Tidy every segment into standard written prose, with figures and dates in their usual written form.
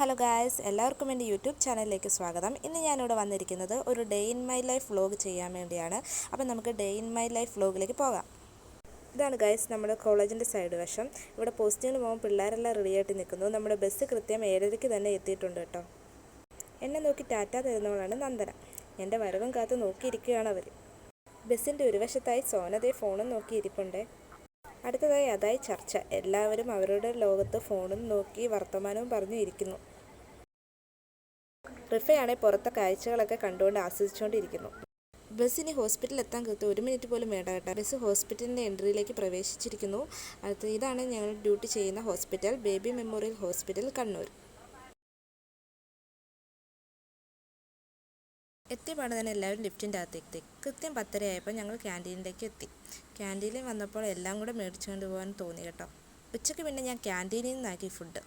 Hello guys, എല്ലാവർക്കും എൻ്റെ YouTube ചാനലിലേക്ക് സ്വാഗതം. ഇന്ന് ഞാനിവിടെ വന്നിരിക്കുന്നത് ഒരു day in my life vlog ചെയ്യാൻ വേണ്ടിയാണ്. അപ്പം നമുക്ക് ഡേ ഇൻ മൈ ലൈഫ് വ്ലോഗിലേക്ക് പോകാം. ഇതാണ് ഗായ്സ് നമ്മുടെ കോളേജിൻ്റെ സൈഡ് വശം. ഇവിടെ പോസ്റ്റിങ്ങിന് പോകുമ്പോൾ പിള്ളേരെല്ലാം റെഡിയായിട്ട് നിൽക്കുന്നു. നമ്മുടെ ബസ് കൃത്യം 7:30 തന്നെ എത്തിയിട്ടുണ്ട് കേട്ടോ. എന്നെ നോക്കി ടാറ്റ തരുന്നവളാണ് നന്ദന. എൻ്റെ വരവും കാത്ത് നോക്കിയിരിക്കുകയാണ് അവർ. ബസ്സിൻ്റെ ഒരു വശത്തായി സോനതയെ ഫോണും നോക്കിയിരിപ്പുണ്ട്. അടുത്തതായി അതായി ചർച്ച. എല്ലാവരും അവരുടെ ലോകത്ത് ഫോണും നോക്കി വർത്തമാനവും പറഞ്ഞു ഇരിക്കുന്നു. റിഫയാണെങ്കിൽ പുറത്തെ കാഴ്ചകളൊക്കെ കണ്ടുകൊണ്ട് ആസ്വദിച്ചുകൊണ്ടിരിക്കുന്നു. ബസ്സിന് ഹോസ്പിറ്റലിൽ എത്താൻ കൃത്യം 1 മിനിറ്റ് പോലും വേണ്ട കേട്ടോ. ബസ് ഹോസ്പിറ്റലിൻ്റെ എൻട്രിയിലേക്ക് പ്രവേശിച്ചിരിക്കുന്നു. ഇതാണ് ഞങ്ങൾ ഡ്യൂട്ടി ചെയ്യുന്ന hospital, Baby Memorial Hospital, Kannur. എത്തിയപാട് തന്നെ എല്ലാവരും ലിഫ്റ്റിൻ്റെ അകത്ത് എത്തി. കൃത്യം 10:30 ആയപ്പോൾ ഞങ്ങൾ ക്യാൻറ്റീനിലേക്ക് എത്തി. ക്യാൻറ്റീനിൽ വന്നപ്പോൾ എല്ലാം കൂടെ മേടിച്ചുകൊണ്ട് പോകാൻ തോന്നി കേട്ടോ. ഉച്ചയ്ക്ക് പിന്നെ ഞാൻ ക്യാൻറ്റീനിൽ നിന്നാക്കി ഫുഡ്,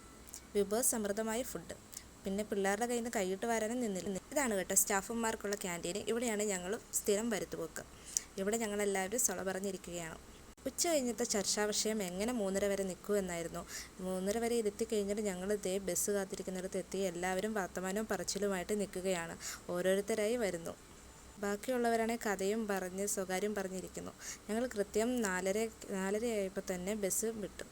വിഭവസമൃദ്ധമായ ഫുഡ്. പിന്നെ പിള്ളേരുടെ കയ്യിൽ നിന്ന് കൈയിട്ട് വരാനും നിന്നില്ല. ഇതാണ് കേട്ടോ സ്റ്റാഫുമാർക്കുള്ള ക്യാൻറ്റീൻ. ഇവിടെയാണ് ഞങ്ങൾ സ്ഥിരം വരുത്തുപോക്ക്. ഇവിടെ ഞങ്ങളെല്ലാവരും സൊള പറഞ്ഞിരിക്കുകയാണ്. ഉച്ച കഴിഞ്ഞത്തെ ചർച്ചാ വിഷയം എങ്ങനെ 3:30 വരെ നിൽക്കൂ എന്നായിരുന്നു. 3:30 വരെ ഇരുത്തി കഴിഞ്ഞിട്ട് ഞങ്ങൾ ഇതേ ബസ് കാത്തിരിക്കുന്നിടത്ത് എത്തി. എല്ലാവരും വർത്തമാനവും പറച്ചിലുമായിട്ട് നിൽക്കുകയാണ്. ഓരോരുത്തരായി വരുന്നു. ബാക്കിയുള്ളവരാണെങ്കിൽ കഥയും പറഞ്ഞ് സ്വകാര്യം പറഞ്ഞിരിക്കുന്നു. ഞങ്ങൾ കൃത്യം 4:30 ആയപ്പോൾ തന്നെ ബസ് വിട്ടു.